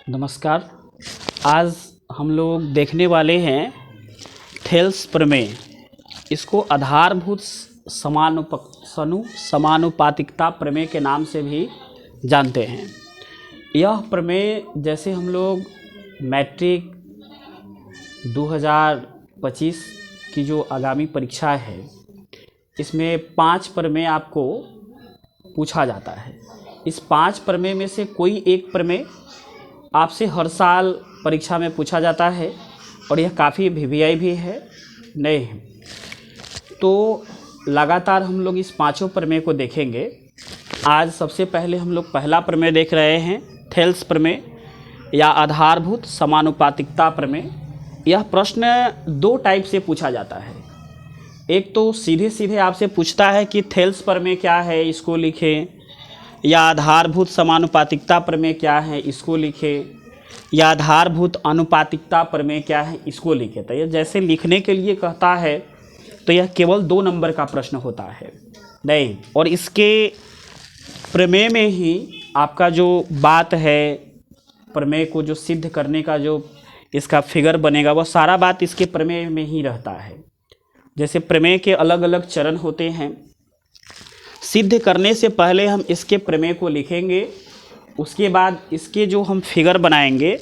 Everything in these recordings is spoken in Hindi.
नमस्कार। आज हम लोग देखने वाले हैं थेल्स प्रमेय। इसको आधारभूत समानुपातिकता प्रमेय के नाम से भी जानते हैं। यह प्रमेय जैसे हम लोग मैट्रिक 2025 की जो आगामी परीक्षा है, इसमें 5 प्रमेय आपको पूछा जाता है। इस 5 प्रमेय में से कोई एक प्रमेय आपसे हर साल परीक्षा में पूछा जाता है और यह काफ़ी वीवीआई भी है, नए हैं। तो लगातार हम लोग इस 5 प्रमेय को देखेंगे। आज सबसे पहले हम लोग पहला प्रमेय देख रहे हैं, थेल्स प्रमेय या आधारभूत समानुपातिकता प्रमेय। यह प्रश्न 2 टाइप से पूछा जाता है। एक तो सीधे सीधे आपसे पूछता है कि थेल्स प्रमेय क्या है, इसको लिखें, या आधारभूत समानुपातिकता प्रमेय क्या है, इसको लिखें, या आधारभूत अनुपातिकता प्रमेय क्या है, इसको लिखें। तो यह जैसे लिखने के लिए कहता है तो यह केवल 2 नंबर का प्रश्न होता है नहीं। और इसके प्रमेय में ही आपका जो बात है, प्रमेय को जो सिद्ध करने का जो इसका फिगर बनेगा, वह सारा बात इसके प्रमेय में ही रहता है। जैसे प्रमेय के अलग अलग चरण होते हैं। सिद्ध करने से पहले हम इसके प्रमेय को लिखेंगे, उसके बाद इसके जो हम फिगर बनाएंगे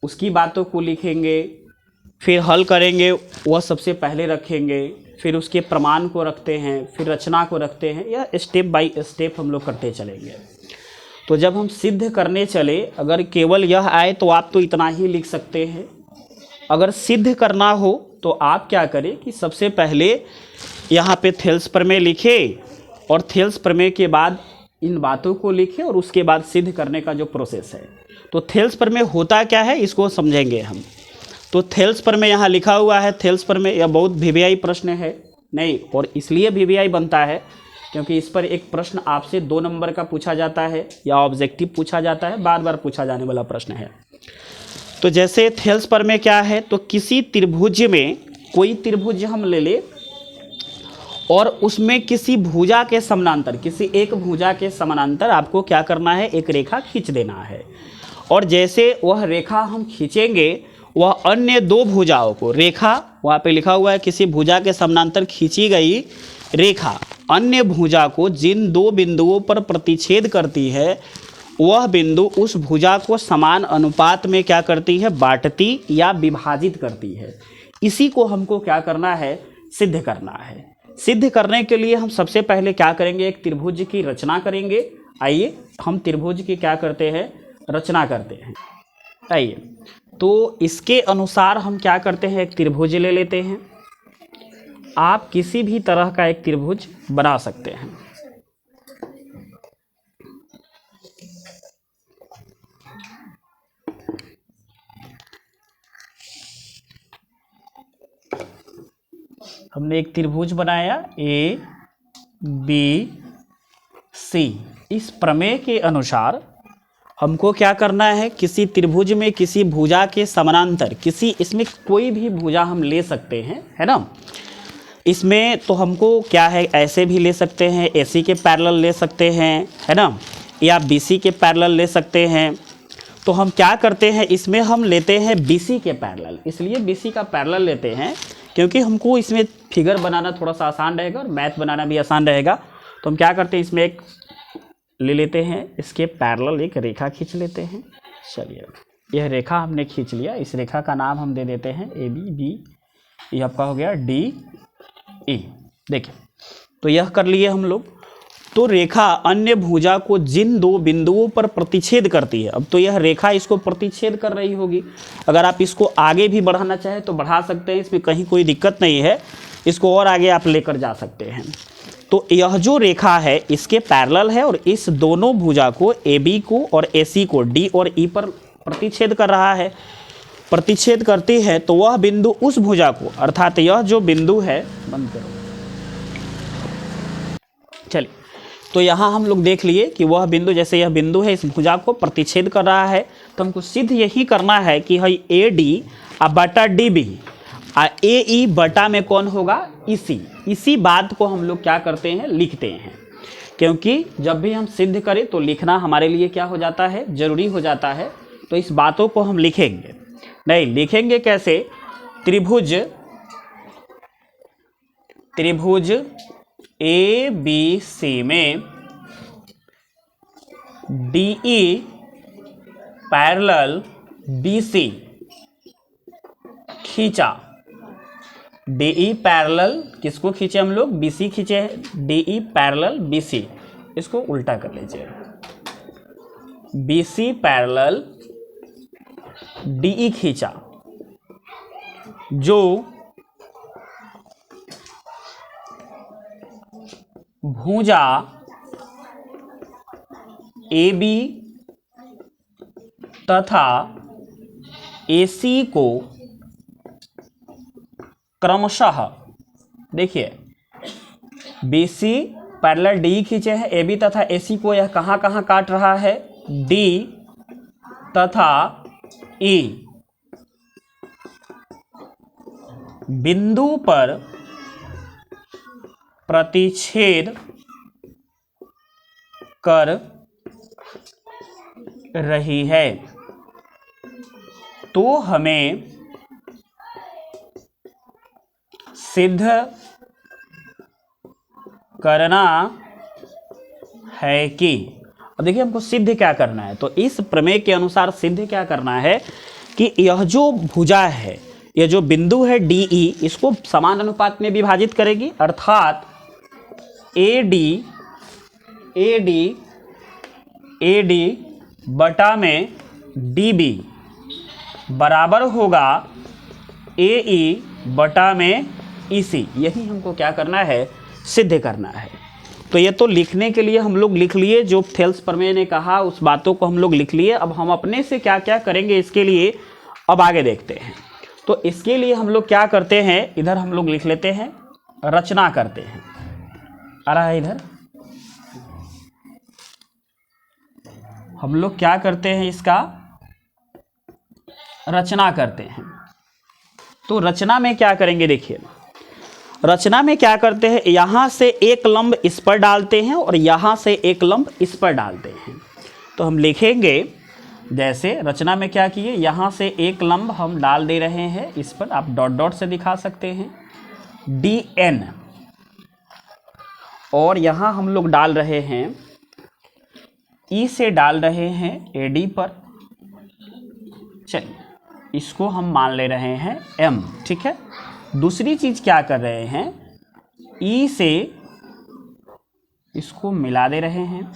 उसकी बातों को लिखेंगे, फिर हल करेंगे, वह सबसे पहले रखेंगे, फिर उसके प्रमाण को रखते हैं, फिर रचना को रखते हैं। यह स्टेप बाय स्टेप हम लोग करते चलेंगे। तो जब हम सिद्ध करने चले, अगर केवल यह आए तो आप तो इतना ही लिख सकते हैं। अगर सिद्ध करना हो तो आप क्या करें कि सबसे पहले यहाँ पे थेल्स प्रमेय लिखे और थेल्स प्रमेय के बाद इन बातों को लिखें और उसके बाद सिद्ध करने का जो प्रोसेस है। तो थेल्स प्रमेय होता क्या है, इसको समझेंगे हम। तो थेल्स प्रमेय यहाँ लिखा हुआ है। थेल्स प्रमेय यह बहुत वीवीआई प्रश्न है नहीं, और इसलिए वीवीआई बनता है क्योंकि इस पर एक प्रश्न आपसे 2 नंबर का पूछा जाता है या ऑब्जेक्टिव पूछा जाता है, बार बार पूछा जाने वाला प्रश्न है। तो जैसे थेल्स प्रमेय क्या है, तो किसी त्रिभुज में कोई त्रिभुज हम ले ले और उसमें किसी भुजा के समानांतर, किसी एक भुजा के समानांतर आपको क्या करना है, एक रेखा खींच देना है। और जैसे वह रेखा हम खींचेंगे, वह अन्य 2 भुजाओं को, रेखा वहाँ पे लिखा हुआ है किसी भुजा के समानांतर खींची गई रेखा अन्य भुजा को जिन 2 बिंदुओं पर प्रतिच्छेद करती है, वह बिंदु उस भुजा को समान अनुपात में क्या करती है, बांटती या विभाजित करती है। इसी को हमको क्या करना है, सिद्ध करना है। सिद्ध करने के लिए हम सबसे पहले क्या करेंगे, एक त्रिभुज की रचना करेंगे। आइए हम त्रिभुज की क्या करते हैं, रचना करते हैं। आइए, तो इसके अनुसार हम क्या करते हैं, एक त्रिभुज ले लेते हैं। आप किसी भी तरह का एक त्रिभुज बना सकते हैं। हमने एक त्रिभुज बनाया ए बी सी। इस प्रमेय के अनुसार हमको क्या करना है, किसी त्रिभुज में किसी भुजा के समानांतर, किसी, इसमें कोई भी भुजा हम ले सकते हैं, है ना। इसमें तो हमको क्या है, ऐसे भी ले सकते हैं, एसी के पैरेलल ले सकते हैं, है ना, या बीसी के पैरेलल ले सकते हैं। तो हम क्या करते हैं, इसमें हम लेते हैं बीसी के पैरेलल। इसलिए बीसी का पैरेलल लेते हैं क्योंकि हमको इसमें फिगर बनाना थोड़ा सा आसान रहेगा और मैथ बनाना भी आसान रहेगा। तो हम क्या करते हैं, इसमें एक ले लेते हैं, इसके पैरेलल एक रेखा खींच लेते हैं। चलिए, यह रेखा हमने खींच लिया। इस रेखा का नाम हम दे देते हैं ए बी बी, ये आपका हो गया डी ई। देखिए, तो यह कर लिए हम लोग। तो रेखा अन्य भुजा को जिन 2 बिंदुओं पर प्रतिच्छेद करती है, अब तो यह रेखा इसको प्रतिच्छेद कर रही होगी। अगर आप इसको आगे भी बढ़ाना चाहें तो बढ़ा सकते हैं, इसमें कहीं कोई दिक्कत नहीं है। इसको और आगे आप लेकर जा सकते हैं। तो यह जो रेखा है इसके पैरेलल है और इस दोनों भुजा को, ए बी को और ए सी को, डी और ई पर प्रतिच्छेद कर रहा है, प्रतिच्छेद करती है। तो वह बिंदु उस भुजा को, अर्थात यह जो बिंदु है, बंद करो, चलिए, तो यहाँ हम लोग देख लिए कि वह बिंदु, जैसे यह बिंदु है, इस भुजा को प्रतिच्छेद कर रहा है। तो हमको सिद्ध यही करना है कि है ए डी बटा डी बी, ए ई बटा में कौन होगा, इसी। इसी बात को हम लोग क्या करते हैं, लिखते हैं। क्योंकि जब भी हम सिद्ध करें तो लिखना हमारे लिए क्या हो जाता है, जरूरी हो जाता है। तो इस बातों को हम लिखेंगे नहीं, लिखेंगे कैसे? त्रिभुज ABC में DE पैरेलल BC खींचा। DE पैरेलल किसको खींचे हम लोग? BC खींचे हैं। DE पैरेलल BC, इसको उल्टा कर लीजिए। BC पैरेलल DE खींचा, जो भुजा AB तथा AC को क्रमशः, देखिए BC पैरेलल DE खींचे हैं, AB तथा AC को यह कहाँ कहाँ काट रहा है? D तथा E बिंदु पर प्रतिच्छेद कर रही है। तो हमें सिद्ध करना है कि, अब देखिए हमको सिद्ध क्या करना है, तो इस प्रमेय के अनुसार सिद्ध क्या करना है कि यह जो भुजा है, यह जो बिंदु है DE, इसको समान अनुपात में विभाजित करेगी, अर्थात AD बटा में DB बराबर होगा AE बटा में EC। यही हमको क्या करना है? सिद्ध करना है। तो ये तो लिखने के लिए हम लोग लिख लिए, जो थेल्स प्रमेय ने कहा उस बातों को हम लोग लिख लिए। अब हम अपने से क्या क्या करेंगे इसके लिए, अब आगे देखते हैं। तो इसके लिए हम लोग क्या करते हैं, इधर हम लोग लिख लेते हैं, रचना करते हैं। आ रहा है इधर? हम लोग क्या करते हैं, इसका रचना करते हैं। तो रचना में क्या करेंगे, देखिए रचना में क्या करते हैं, यहां से एक लंब इस पर डालते हैं और यहां से एक लंब इस पर डालते हैं। तो हम लिखेंगे, जैसे रचना में क्या किए, यहां से एक लंब हम डाल दे रहे हैं इस पर, आप डॉट डॉट से दिखा सकते हैं DN, और यहां हम लोग डाल रहे हैं E से डाल रहे हैं AD पर। चलिए इसको हम मान ले रहे हैं M, ठीक है। दूसरी चीज क्या कर रहे हैं, E से इसको मिला दे रहे हैं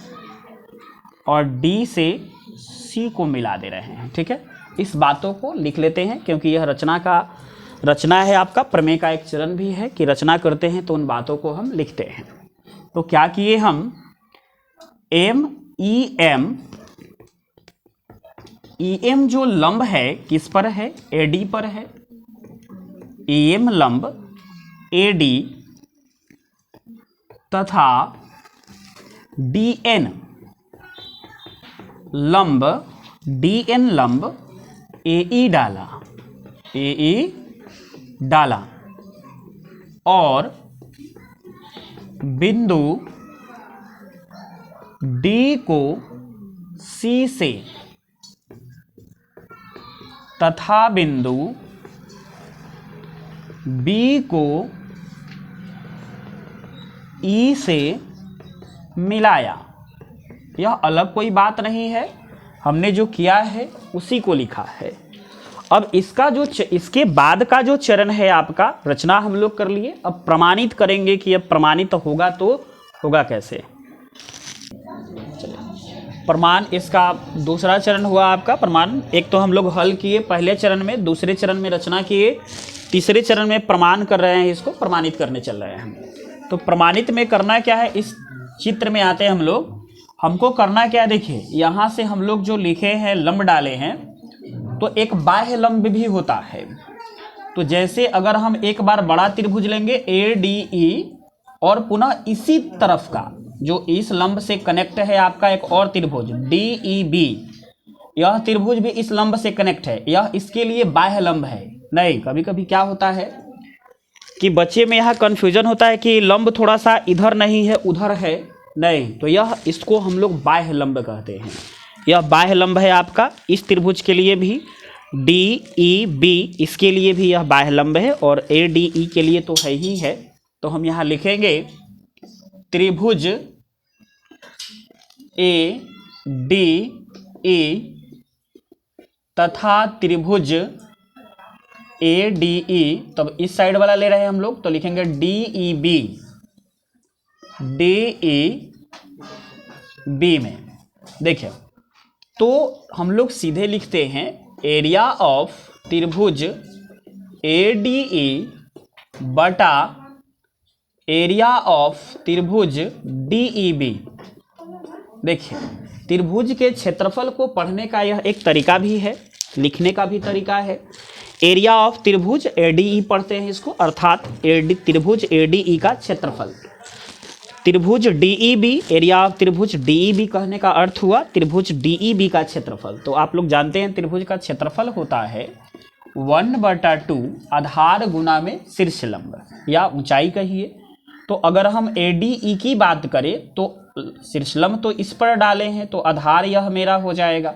और D से C को मिला दे रहे हैं, ठीक है। इस बातों को लिख लेते हैं, क्योंकि यह रचना है आपका, प्रमेय का एक चरण भी है कि रचना करते हैं तो उन बातों को हम लिखते हैं। तो क्या किए हम, EM जो लंब है किस पर है, AD पर है। EM लंब AD तथा DN लंब AE डाला और बिंदु D को C से तथा बिंदु B को E से मिलाया। यह अलग कोई बात नहीं है, हमने जो किया है उसी को लिखा है। अब इसका जो इसके बाद का जो चरण है आपका, रचना हम लोग कर लिए, अब प्रमाणित करेंगे कि अब प्रमाणित होगा तो होगा कैसे। प्रमाण इसका दूसरा चरण हुआ आपका प्रमाण। एक तो हम लोग हल किए पहले चरण में, दूसरे चरण में रचना किए, तीसरे चरण में प्रमाण कर रहे हैं, इसको प्रमाणित करने चल रहे हैं। तो प्रमाणित में करना क्या है, इस चित्र में आते हैं हम लोग, हमको करना क्या है, देखिए यहाँ से हम लोग जो लिखे हैं लंब डाले हैं, तो एक बाह्य लंब भी होता है। तो जैसे अगर हम एक बार बड़ा त्रिभुज लेंगे ADE और पुनः इसी तरफ का जो इस लंब से कनेक्ट है आपका एक और त्रिभुज DEB, यह त्रिभुज भी इस लंब से कनेक्ट है, यह इसके लिए बाह्य लंब है। नहीं, कभी कभी क्या होता है कि बच्चे में यहाँ कन्फ्यूजन होता है कि लंब थोड़ा सा इधर नहीं है उधर है, नहीं, तो यह इसको हम लोग बाह्य लंब कहते हैं। यह बाह्य लंब है आपका। इस त्रिभुज के लिए भी DEB, इसके लिए भी यह बाह्य लंब है, और ADE के लिए तो है ही है। तो हम यहाँ लिखेंगे त्रिभुज ADE तथा त्रिभुज ADE। तब इस साइड वाला ले रहे हैं हम लोग, तो लिखेंगे DEB में। देखिए, तो हम लोग सीधे लिखते हैं एरिया ऑफ त्रिभुज ADE बटा एरिया ऑफ त्रिभुज DEB। देखिए, त्रिभुज के क्षेत्रफल को पढ़ने का यह एक तरीका भी है, लिखने का भी तरीका है। एरिया ऑफ त्रिभुज ADE पढ़ते हैं इसको, अर्थात त्रिभुज ADE का क्षेत्रफल। त्रिभुज DEB, एरिया ऑफ त्रिभुज DEB कहने का अर्थ हुआ त्रिभुज DEB का क्षेत्रफल। तो आप लोग जानते हैं त्रिभुज का क्षेत्रफल होता है 1/2 आधार गुना में शीर्ष लंब या ऊंचाई कहिए। तो अगर हम ADE की बात करें तो शीर्ष लंब तो इस पर डाले हैं, तो आधार यह मेरा हो जाएगा।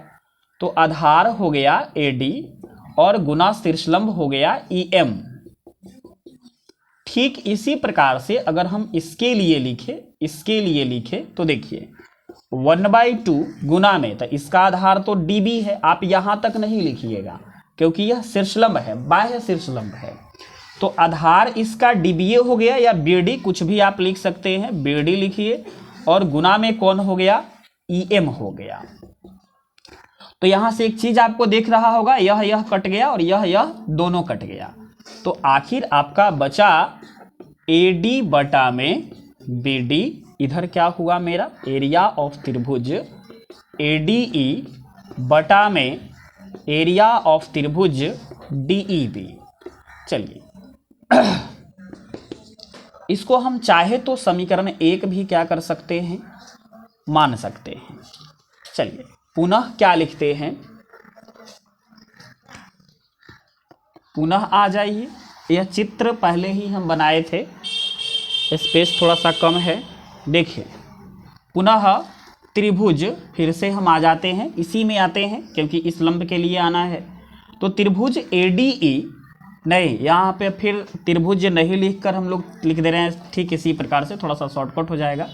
तो आधार हो गया AD और गुना शीर्षलंब हो गया EM। ठीक इसी प्रकार से अगर हम इसके लिए लिखें तो देखिए 1/2 गुना में, तो इसका आधार तो DB है। आप यहां तक नहीं लिखिएगा क्योंकि यह शीर्षलंब है, बाह्य शीर्षलंब है। तो आधार इसका DBA हो गया या BD, कुछ भी आप लिख सकते हैं, BD लिखिए, और गुना में कौन हो गया, EM हो गया। तो यहां से एक चीज आपको देख रहा होगा, यह कट गया और यह दोनों कट गया। तो आखिर आपका बचा AD बटा में BD। इधर क्या हुआ मेरा, एरिया ऑफ त्रिभुज ADE बटा में एरिया ऑफ त्रिभुज DEB। चलिए इसको हम चाहे तो समीकरण 1 भी क्या कर सकते हैं, मान सकते हैं। चलिए पुनः क्या लिखते हैं, पुनः आ जाइए। यह चित्र पहले ही हम बनाए थे, स्पेस थोड़ा सा कम है। देखिए पुनः त्रिभुज, फिर से हम आ जाते हैं, इसी में आते हैं क्योंकि इस लंब के लिए आना है। तो त्रिभुज ADE, नहीं यहाँ पे फिर त्रिभुज नहीं लिखकर हम लोग लिख दे रहे हैं। ठीक इसी प्रकार से थोड़ा सा शॉर्टकट हो जाएगा,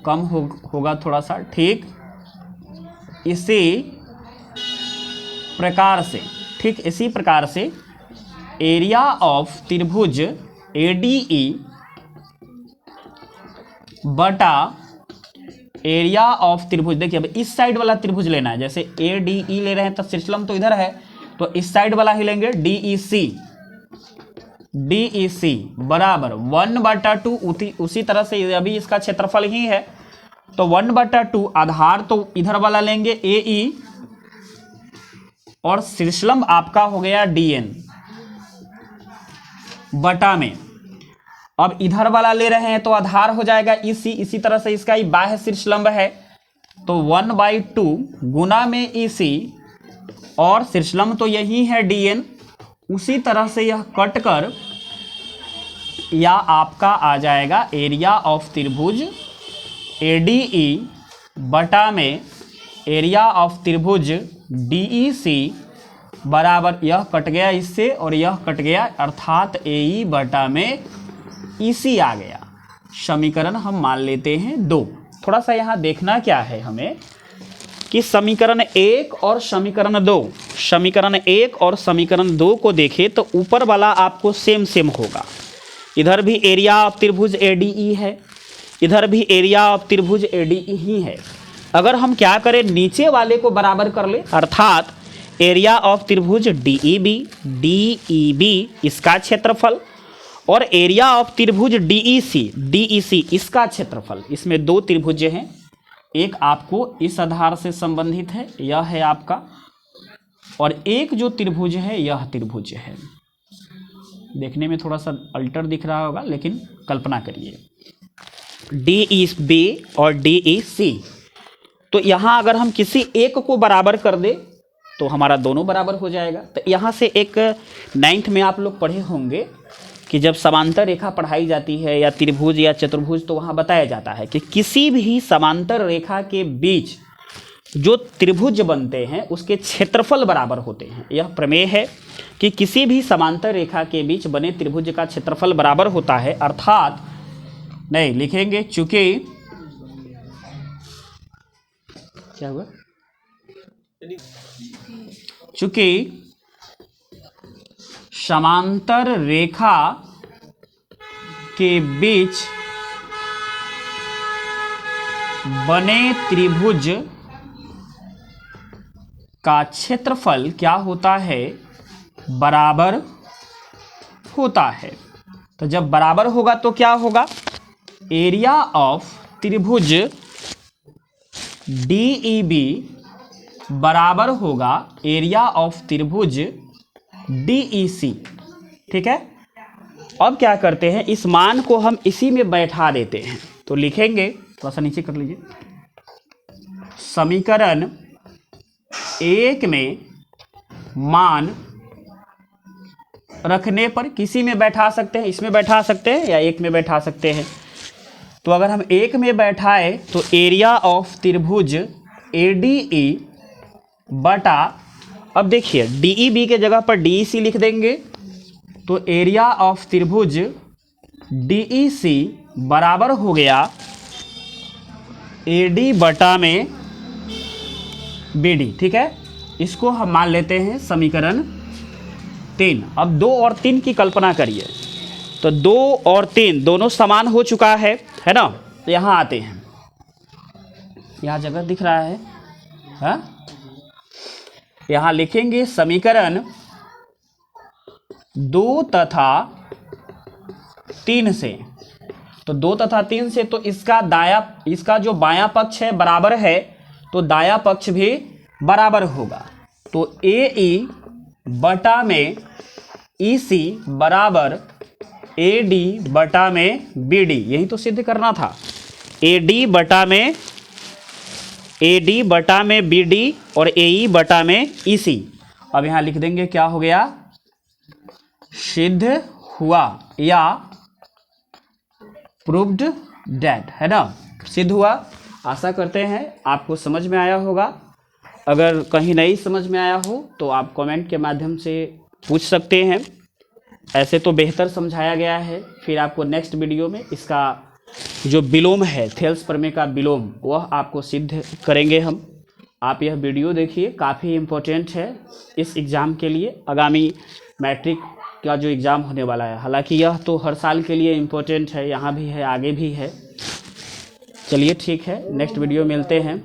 कम होगा थोड़ा सा। ठीक इसी प्रकार से एरिया ऑफ त्रिभुज ADE बटा एरिया ऑफ त्रिभुज। देखिए अब इस साइड वाला त्रिभुज लेना है, जैसे ADE ले रहे हैं तो शीर्षलंब तो इधर है, तो इस साइड वाला ही लेंगे DEC बराबर 1/2। उसी तरह से अभी इसका क्षेत्रफल ही है, तो 1/2 आधार तो इधर वाला लेंगे AE, और शीर्षलंब आपका हो गया DN बटा में। अब इधर वाला ले रहे हैं तो आधार हो जाएगा EC। इसी तरह से इसका ही बाह्य शीर्षलंब है, तो 1/2 गुना में EC, और शीर्षलंब तो यही है DN। उसी तरह से यह कट कर या आपका आ जाएगा एरिया ऑफ त्रिभुज ADE बटा में एरिया ऑफ त्रिभुज DEC बराबर, यह कट गया इससे और यह कट गया, अर्थात AE बटा में EC आ गया। समीकरण हम मान लेते हैं 2। थोड़ा सा यहाँ देखना क्या है हमें कि समीकरण 1 और समीकरण 2 को देखें तो ऊपर वाला आपको सेम होगा। इधर भी एरिया ऑफ त्रिभुज ADE है, इधर भी एरिया ऑफ त्रिभुज ADE ही है। अगर हम क्या करें, नीचे वाले को बराबर कर ले, अर्थात एरिया ऑफ त्रिभुज DEB इसका क्षेत्रफल और एरिया ऑफ त्रिभुज DEC इसका क्षेत्रफल। इसमें 2 त्रिभुज हैं, एक आपको इस आधार से संबंधित है, यह है आपका, और एक जो त्रिभुज है यह त्रिभुज है। देखने में थोड़ा सा अल्टर दिख रहा होगा, लेकिन कल्पना करिए DEB और DEC। तो यहाँ अगर हम किसी एक को बराबर कर दे तो हमारा दोनों बराबर हो जाएगा। तो यहाँ से एक 9th में आप लोग पढ़े होंगे कि जब समांतर रेखा पढ़ाई जाती है या त्रिभुज या चतुर्भुज, तो वहाँ बताया जाता है कि किसी भी समांतर रेखा के बीच जो त्रिभुज बनते हैं उसके क्षेत्रफल बराबर होते हैं। यह प्रमेय है कि किसी भी समांतर रेखा के बीच बने त्रिभुज का क्षेत्रफल बराबर होता है, अर्थात नहीं लिखेंगे चूंकि क्या हुआ, चूंकि समांतर रेखा के बीच बने त्रिभुज का क्षेत्रफल क्या होता है, बराबर होता है। तो जब बराबर होगा तो क्या होगा, एरिया ऑफ त्रिभुज DEB बराबर होगा एरिया ऑफ त्रिभुज DEC। ठीक है, अब क्या करते हैं, इस मान को हम इसी में बैठा देते हैं। तो लिखेंगे, थोड़ा सा नीचे कर लीजिए, समीकरण 1 में मान रखने पर किसी में बैठा सकते हैं, इसमें बैठा सकते हैं या 1 में बैठा सकते हैं। तो अगर हम 1 में बैठाए तो एरिया ऑफ त्रिभुज ADE बटा, अब देखिए DEB के जगह पर DEC लिख देंगे, तो एरिया ऑफ त्रिभुज DEC बराबर हो गया AD बटा में BD। ठीक है, इसको हम मान लेते हैं समीकरण 3। अब 2 और 3 की कल्पना करिए, तो 2 और 3 दोनों समान हो चुका है ना। तो यहाँ आते हैं, यहाँ जगह दिख रहा है, हाँ? यहाँ लिखेंगे समीकरण 2 तथा 3 से। तो 2 तथा 3 से तो इसका जो बायां पक्ष है बराबर है, तो दायां पक्ष भी बराबर होगा। तो AE बटा में EC बराबर AD बटा में BD, यही तो सिद्ध करना था। AD बटा में BD और AE बटा में EC। अब यहाँ लिख देंगे, क्या हो गया, सिद्ध हुआ या प्रूव्ड डेट, है ना, सिद्ध हुआ। आशा करते हैं आपको समझ में आया होगा। अगर कहीं नहीं समझ में आया हो तो आप कमेंट के माध्यम से पूछ सकते हैं। ऐसे तो बेहतर समझाया गया है, फिर आपको नेक्स्ट वीडियो में इसका जो विलोम है, थेल्स प्रमेय का विलोम, वह आपको सिद्ध करेंगे हम। आप यह वीडियो देखिए, काफ़ी इम्पोर्टेंट है इस एग्ज़ाम के लिए, आगामी मैट्रिक का जो एग्ज़ाम होने वाला है। हालांकि यह तो हर साल के लिए इम्पोर्टेंट है, यहाँ भी है, आगे भी है। चलिए ठीक है, नेक्स्ट वीडियो मिलते हैं।